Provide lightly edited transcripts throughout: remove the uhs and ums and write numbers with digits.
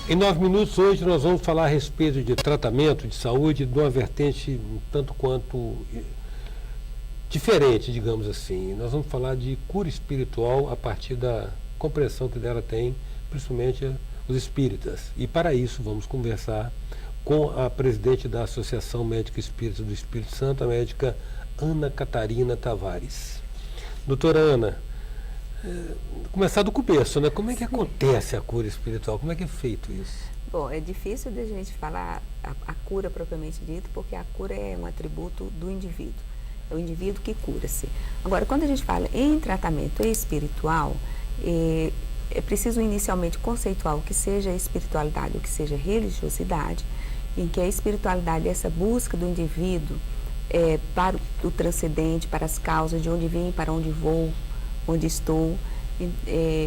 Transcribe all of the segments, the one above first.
Em 9 minutos, hoje nós vamos falar a respeito de tratamento de saúde de uma vertente um tanto quanto diferente, digamos assim. Nós vamos falar de cura espiritual a partir da compreensão que dela tem, principalmente os espíritas. E para isso vamos conversar com a presidente da Associação Médica Espírita do Espírito Santo, a médica Ana Catarina Tavares. Doutora Ana, começar do começo, né? Como é que acontece a cura espiritual? Como é que é feito isso? Bom, é difícil de a gente falar a cura propriamente dita, porque a cura é um atributo do indivíduo. É o indivíduo que cura-se. Agora, quando a gente fala em tratamento espiritual, é preciso inicialmente conceituar o que seja espiritualidade, o que seja religiosidade, em que a espiritualidade é essa busca do indivíduo para o transcendente, para as causas, de onde vim, para onde vou, onde estou,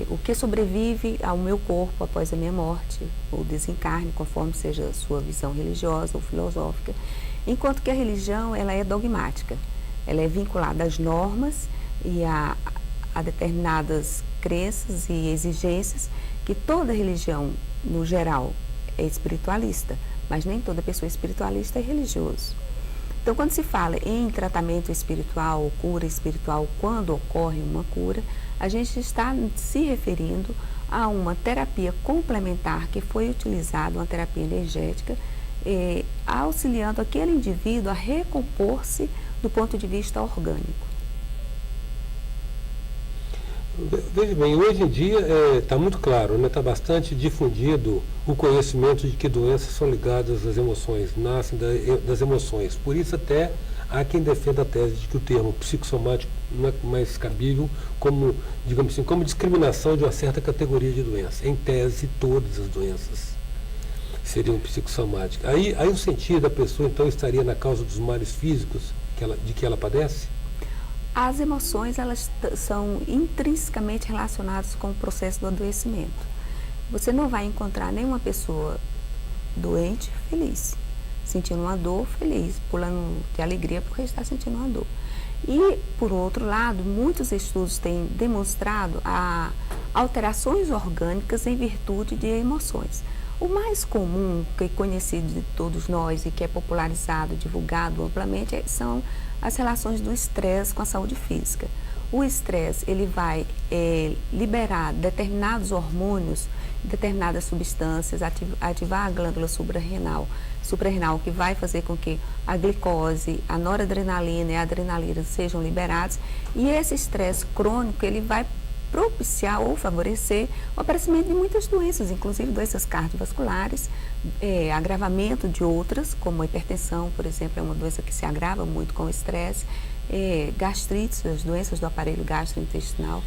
o que sobrevive ao meu corpo após a minha morte, ou desencarne, conforme seja a sua visão religiosa ou filosófica, enquanto que a religião ela é dogmática, ela é vinculada às normas e a determinadas crenças e exigências, que toda religião, no geral, é espiritualista, mas nem toda pessoa espiritualista é religioso. Então, quando se fala em tratamento espiritual ou cura espiritual, quando ocorre uma cura, a gente está se referindo a uma terapia complementar que foi utilizada, uma terapia energética, auxiliando aquele indivíduo a recompor-se do ponto de vista orgânico. Veja bem, hoje em dia está muito claro, está bastante difundido o conhecimento de que doenças são ligadas às emoções, nascem das emoções. Por isso até há quem defenda a tese de que o termo psicossomático não é mais cabível como, digamos assim, como discriminação de uma certa categoria de doença. Em tese, todas as doenças seriam psicossomáticas. Aí o sentido da pessoa, então, estaria na causa dos males físicos de que ela padece? As emoções, elas são intrinsecamente relacionadas com o processo do adoecimento. Você não vai encontrar nenhuma pessoa doente feliz, sentindo uma dor feliz, pulando de alegria porque está sentindo uma dor. E, por outro lado, muitos estudos têm demonstrado alterações orgânicas em virtude de emoções. O mais comum, que é conhecido de todos nós e que é popularizado, divulgado amplamente, são as relações do estresse com a saúde física. O estresse, ele vai liberar determinados hormônios, determinadas substâncias, ativar a glândula suprarrenal, que vai fazer com que a glicose, a noradrenalina e a adrenalina sejam liberados, e esse estresse crônico, ele vai propiciar ou favorecer o aparecimento de muitas doenças, inclusive doenças cardiovasculares, agravamento de outras, como a hipertensão, por exemplo, é uma doença que se agrava muito com o estresse, gastrite, as doenças do aparelho gastrointestinal.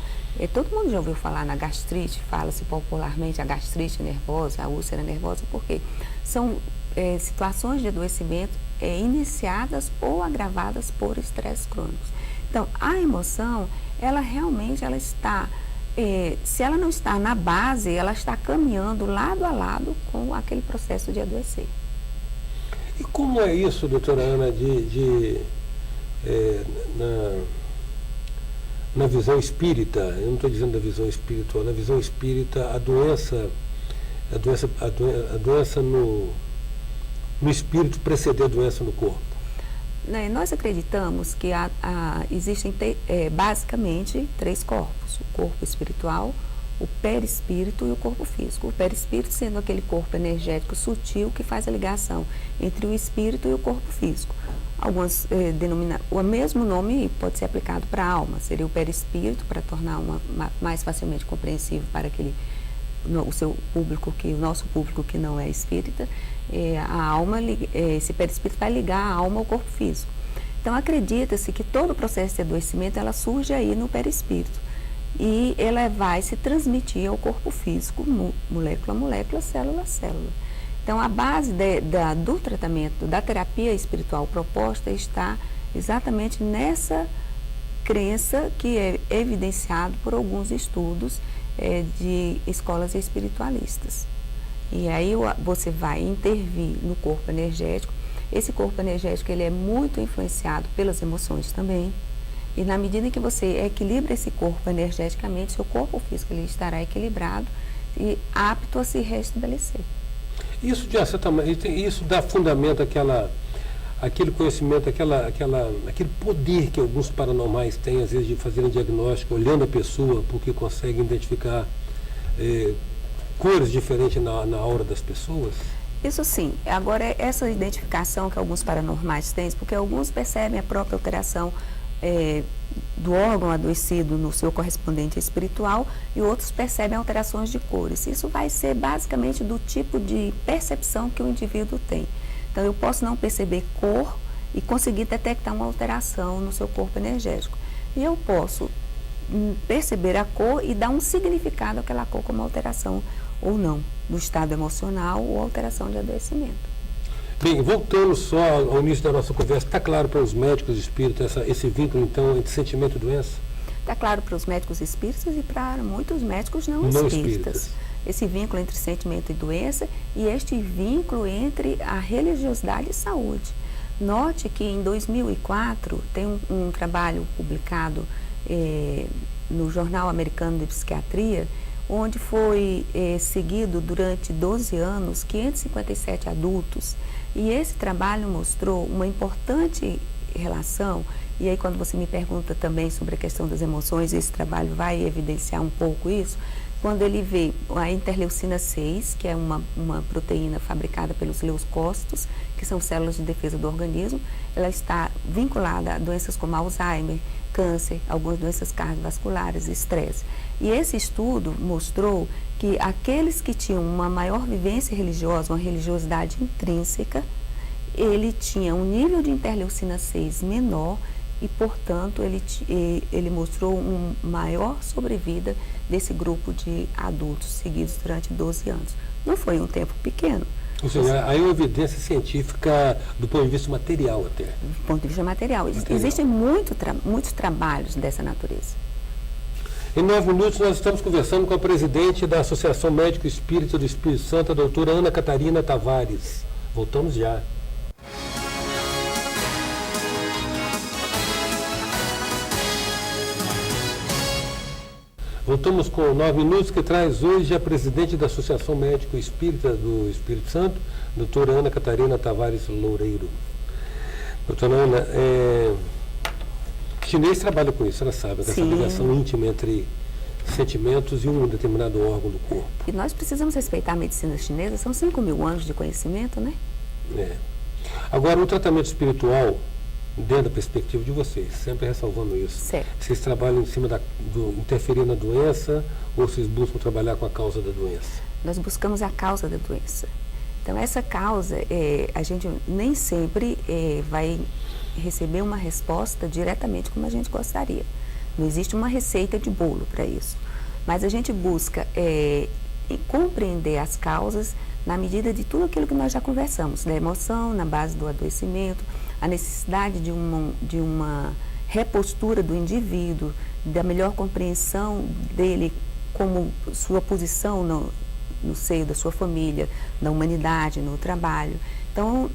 Todo mundo já ouviu falar na gastrite, fala-se popularmente a gastrite nervosa, a úlcera nervosa, porque são situações de adoecimento iniciadas ou agravadas por estresse crônicos. Então, a emoção, ela realmente está, se ela não está na base, ela está caminhando lado a lado com aquele processo de adoecer. E como é isso, doutora Ana, na visão espírita, eu não estou dizendo da visão espiritual, na visão espírita, a doença no espírito preceder a doença no corpo? Nós acreditamos que existem basicamente 3 corpos: o corpo espiritual, o perispírito e o corpo físico. O perispírito sendo aquele corpo energético sutil que faz a ligação entre o espírito e o corpo físico. Algumas denominam, o mesmo nome pode ser aplicado para a alma, seria o perispírito, para tornar mais facilmente compreensível para o seu público, o nosso público que não é espírita. A alma, esse perispírito vai ligar a alma ao corpo físico. Então, acredita-se que todo o processo de adoecimento, ela surge aí no perispírito. E ela vai se transmitir ao corpo físico, molécula a molécula, célula a célula. Então, a base do tratamento, da terapia espiritual proposta, está exatamente nessa crença que é evidenciado por alguns estudos de escolas espiritualistas. E aí você vai intervir no corpo energético. Esse corpo energético, ele é muito influenciado pelas emoções também. E na medida em que você equilibra esse corpo energeticamente, seu corpo físico ele estará equilibrado e apto a se restabelecer. Isso, de certa maneira, isso dá fundamento àquele conhecimento, aquele poder que alguns paranormais têm, às vezes, de fazerem diagnóstico, olhando a pessoa, porque conseguem identificar cores diferentes na aura das pessoas? Isso sim. Agora, essa identificação que alguns paranormais têm, porque alguns percebem a própria alteração do órgão adoecido no seu correspondente espiritual e outros percebem alterações de cores. Isso vai ser basicamente do tipo de percepção que o indivíduo tem. Então, eu posso não perceber cor e conseguir detectar uma alteração no seu corpo energético. E eu posso perceber a cor e dar um significado àquela cor como alteração ou não do estado emocional ou alteração de adoecimento. Bem, voltando só ao início da nossa conversa, está claro para os médicos espíritas esse vínculo, então, entre sentimento e doença? Está claro para os médicos espíritas e para muitos médicos não espíritas. Esse vínculo entre sentimento e doença e este vínculo entre a religiosidade e saúde. Note que em 2004 tem um trabalho publicado no Jornal Americano de Psiquiatria, onde foi seguido durante 12 anos 557 adultos. E esse trabalho mostrou uma importante relação, e aí quando você me pergunta também sobre a questão das emoções, esse trabalho vai evidenciar um pouco isso, quando ele vê a interleucina 6, que é uma proteína fabricada pelos leucócitos, que são células de defesa do organismo, ela está vinculada a doenças como Alzheimer, câncer, algumas doenças cardiovasculares, estresse. E esse estudo mostrou que aqueles que tinham uma maior vivência religiosa, uma religiosidade intrínseca, ele tinha um nível de interleucina 6 menor e, portanto, ele mostrou uma maior sobrevida desse grupo de adultos seguidos durante 12 anos. Não foi um tempo pequeno. Ou seja, aí é uma evidência científica do ponto de vista material até. Do ponto de vista material. Existem muitos trabalhos dessa natureza. Em 9 minutos, nós estamos conversando com a presidente da Associação Médico Espírita do Espírito Santo, a doutora Ana Catarina Tavares. Voltamos já. Voltamos com 9 minutos, que traz hoje a presidente da Associação Médico Espírita do Espírito Santo, doutora Ana Catarina Tavares Loureiro. Doutora Ana, chinês trabalha com isso, ela sabe, essa ligação íntima entre sentimentos e um determinado órgão do corpo. E nós precisamos respeitar a medicina chinesa, são 5.000 anos de conhecimento, né? Agora, o tratamento espiritual, dentro da perspectiva de vocês, sempre ressalvando isso. Certo. Vocês trabalham em cima interferir na doença ou vocês buscam trabalhar com a causa da doença? Nós buscamos a causa da doença. Então, essa causa, a gente nem sempre vai receber uma resposta diretamente como a gente gostaria. Não existe uma receita de bolo para isso. Mas a gente busca compreender as causas na medida de tudo aquilo que nós já conversamos, da emoção, na base do adoecimento, a necessidade de uma repostura do indivíduo, da melhor compreensão dele como sua posição no seio da sua família, na humanidade, no trabalho. Então,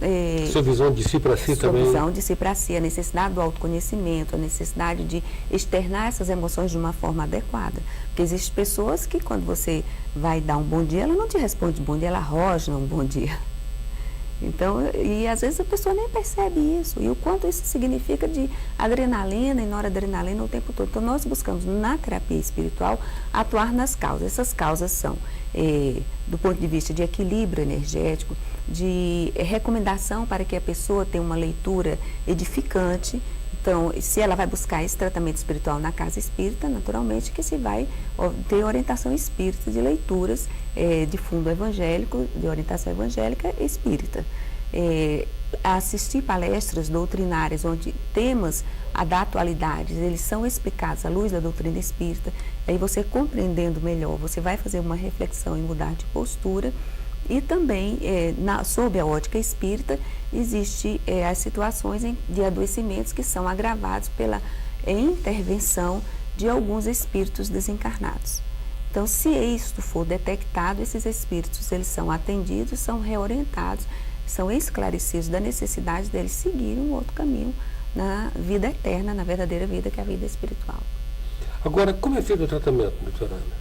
sua visão de si para si também. Sua visão de si para si, a necessidade do autoconhecimento, a necessidade de externar essas emoções de uma forma adequada. Porque existem pessoas que, quando você vai dar um bom dia, ela não te responde bom dia, ela rosna um bom dia. Então, e às vezes a pessoa nem percebe isso, e o quanto isso significa de adrenalina e noradrenalina o tempo todo. Então, nós buscamos, na terapia espiritual, atuar nas causas. Essas causas são, do ponto de vista de equilíbrio energético, de recomendação para que a pessoa tenha uma leitura edificante. Então, se ela vai buscar esse tratamento espiritual na casa espírita, naturalmente que se vai ter orientação espírita de leituras de fundo evangélico, de orientação evangélica espírita. Assistir palestras doutrinárias onde temas da atualidade, eles são explicados à luz da doutrina espírita, aí você compreendendo melhor, você vai fazer uma reflexão e mudar de postura. E também, sob a ótica espírita, existem as situações de adoecimentos que são agravados pela intervenção de alguns espíritos desencarnados. Então, se isto for detectado, esses espíritos eles são atendidos, são reorientados, são esclarecidos da necessidade deles seguirem um outro caminho na vida eterna, na verdadeira vida, que é a vida espiritual. Agora, como é feito o tratamento, doutora Ana?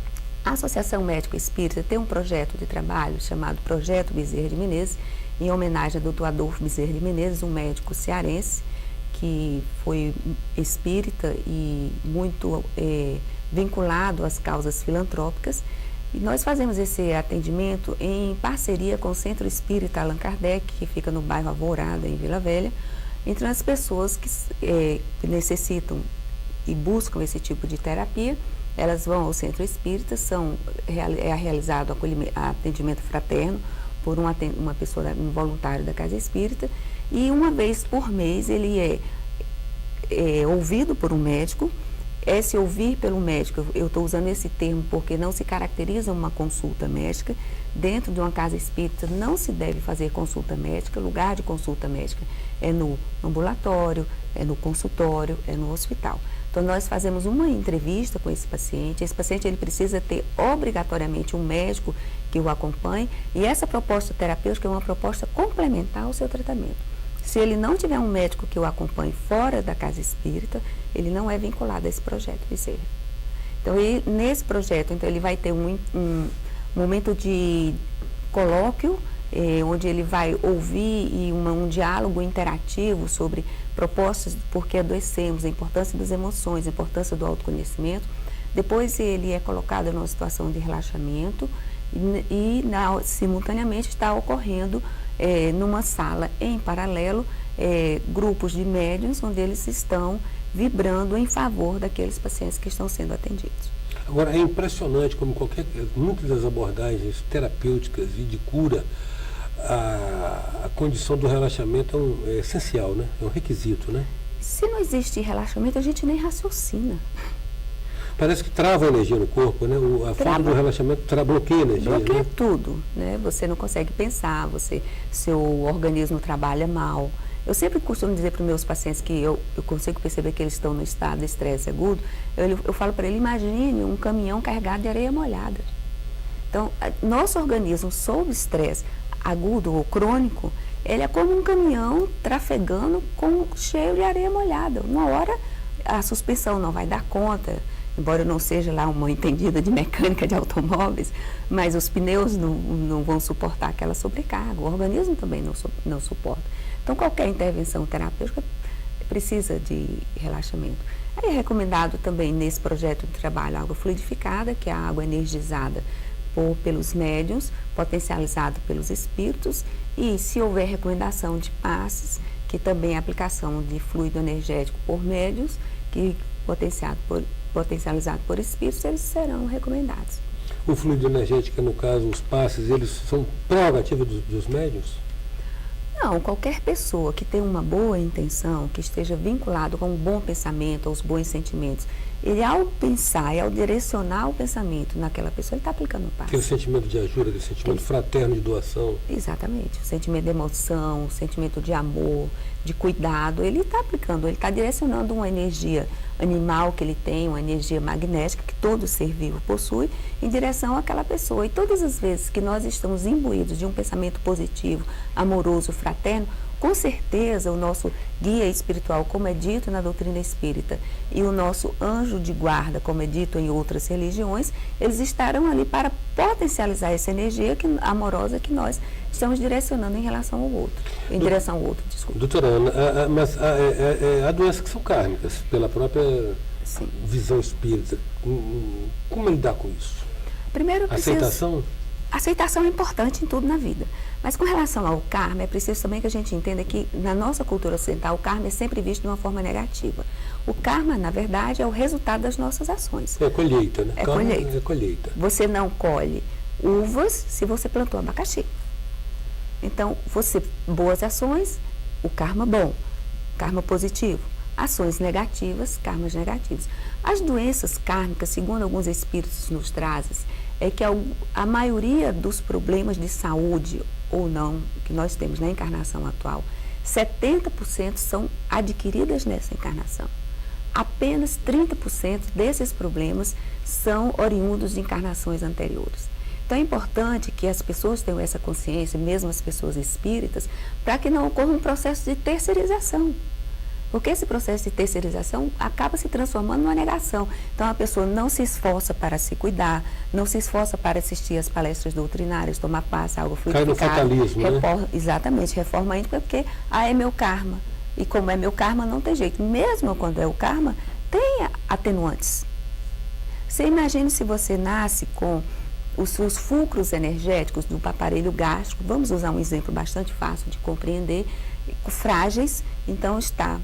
A Associação Médico Espírita tem um projeto de trabalho chamado Projeto Bezerra de Menezes, em homenagem ao Dr. Adolfo Bezerra de Menezes, um médico cearense que foi espírita e muito vinculado às causas filantrópicas. E nós fazemos esse atendimento em parceria com o Centro Espírita Allan Kardec, que fica no bairro Alvorada, em Vila Velha, entre as pessoas que necessitam e buscam esse tipo de terapia. Elas vão ao Centro Espírita, é realizado atendimento fraterno por uma pessoa, um voluntário da Casa Espírita, e uma vez por mês ele é ouvido por um médico. Se ouvir pelo médico, eu estou usando esse termo porque não se caracteriza uma consulta médica. Dentro de uma casa espírita não se deve fazer consulta médica, lugar de consulta médica é no ambulatório, é no consultório, é no hospital. Então nós fazemos uma entrevista com esse paciente ele precisa ter obrigatoriamente um médico que o acompanhe, e essa proposta terapêutica é uma proposta complementar ao seu tratamento. Se ele não tiver um médico que o acompanhe fora da casa espírita, ele não é vinculado a esse projeto Bezerra. Então, nesse projeto, ele vai ter um momento de colóquio, onde ele vai ouvir um diálogo interativo sobre propostas de por que adoecemos, a importância das emoções, a importância do autoconhecimento. Depois ele é colocado numa situação de relaxamento simultaneamente está ocorrendo numa sala em paralelo grupos de médiuns onde eles estão vibrando em favor daqueles pacientes que estão sendo atendidos. Agora, é impressionante como muitas das abordagens terapêuticas e de cura, a condição do relaxamento é essencial, né? É um requisito, né? Se não existe relaxamento, a gente nem raciocina. Parece que trava a energia no corpo, né? A falta do relaxamento bloqueia a energia. Bloqueia, né? Tudo, né? Você não consegue pensar, seu organismo trabalha mal. Eu sempre costumo dizer para os meus pacientes que eu consigo perceber que eles estão no estado de estresse agudo. Eu falo para ele, imagine um caminhão carregado de areia molhada. Então, nosso organismo sob estresse agudo ou crônico, ele é como um caminhão trafegando cheio de areia molhada. Uma hora a suspensão não vai dar conta, embora eu não seja lá uma entendida de mecânica de automóveis, mas os pneus não vão suportar aquela sobrecarga, o organismo também não suporta. Então, qualquer intervenção terapêutica precisa de relaxamento. Aí é recomendado também nesse projeto de trabalho água fluidificada, que é a água energizada pelos médiuns, potencializada pelos espíritos, e se houver recomendação de passes, que também é a aplicação de fluido energético por médiuns, que potencializado por espíritos, eles serão recomendados. O fluido energético, no caso, os passes, eles são prerrogativa dos médiuns? Não, qualquer pessoa que tenha uma boa intenção, que esteja vinculado com um bom pensamento, aos bons sentimentos, ele ao pensar e ao direcionar o pensamento naquela pessoa, ele está aplicando um passe. Aquele sentimento de ajuda, aquele sentimento fraterno de doação. Exatamente, o sentimento de emoção, o sentimento de amor, de cuidado, ele está aplicando, ele está direcionando uma energia animal que ele tem, uma energia magnética que todo ser vivo possui, em direção àquela pessoa. E todas as vezes que nós estamos imbuídos de um pensamento positivo, amoroso, fraterno, com certeza o nosso guia espiritual, como é dito na doutrina espírita, e o nosso anjo de guarda, como é dito em outras religiões, eles estarão ali para potencializar essa energia amorosa que nós estamos direcionando em relação ao outro, direção ao outro, desculpa. Doutora Ana, mas há doenças que são kármicas, pela própria visão espírita. Como lidar com isso? Primeiro, aceitação? Aceitação é importante em tudo na vida. Mas com relação ao karma, é preciso também que a gente entenda que na nossa cultura ocidental, o karma é sempre visto de uma forma negativa. O karma, na verdade, é o resultado das nossas ações. É colheita, né? É colheita. Você não colhe uvas se você plantou abacaxi. Então, boas ações, o karma bom, karma positivo. Ações negativas, karmas negativos. As doenças kármicas, segundo alguns espíritos nos trazem, é que a maioria dos problemas de saúde ou não que nós temos na encarnação atual, 70% são adquiridas nessa encarnação. Apenas 30% desses problemas são oriundos de encarnações anteriores. Então é importante que as pessoas tenham essa consciência, mesmo as pessoas espíritas, para que não ocorra um processo de terceirização. Porque esse processo de terceirização acaba se transformando numa negação. Então, a pessoa não se esforça para se cuidar, não se esforça para assistir às palestras doutrinárias, tomar passe, algo fluidificado. Cai no fatalismo, né? Exatamente, reforma íntima, porque é meu karma. E como é meu karma, não tem jeito. Mesmo quando é o karma, tem atenuantes. Você imagine se você nasce com os seus fulcros energéticos do aparelho gástrico, vamos usar um exemplo bastante fácil de compreender, frágeis, então está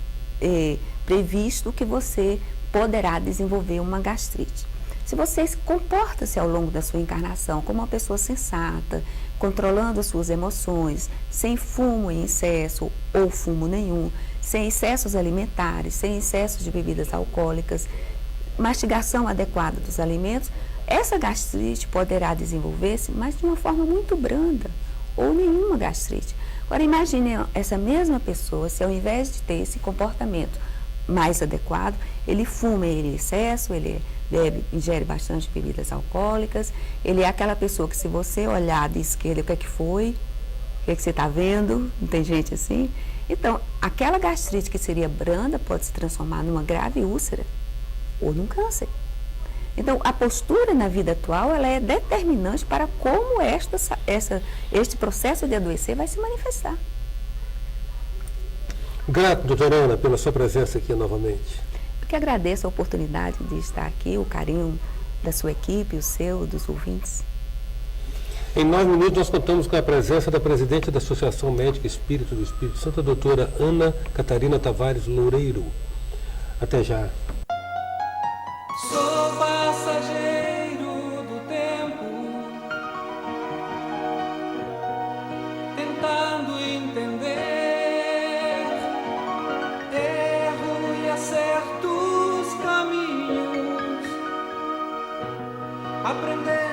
previsto que você poderá desenvolver uma gastrite. Se você comporta-se ao longo da sua encarnação como uma pessoa sensata, controlando as suas emoções, sem fumo em excesso ou fumo nenhum, sem excessos alimentares, sem excessos de bebidas alcoólicas, mastigação adequada dos alimentos, essa gastrite poderá desenvolver-se, mas de uma forma muito branda, ou nenhuma gastrite. Agora, imagine essa mesma pessoa, se ao invés de ter esse comportamento mais adequado, ele fuma em excesso, ele bebe, ingere bastante bebidas alcoólicas, ele é aquela pessoa que, se você olhar de esquerda, o que é que foi? O que é que você está vendo? Não tem gente assim? Então, aquela gastrite que seria branda pode se transformar numa grave úlcera ou num câncer. Então, a postura na vida atual, ela é determinante para como este processo de adoecer vai se manifestar. Grato, doutora Ana, pela sua presença aqui novamente. Eu que agradeço a oportunidade de estar aqui, o carinho da sua equipe, o seu, dos ouvintes. Em 9 minutos, nós contamos com a presença da presidente da Associação Médica Espírita do Espírito Santo, a doutora Ana Catarina Tavares Loureiro. Até já. Sou passageiro do tempo, tentando entender erro e acertos caminhos, aprender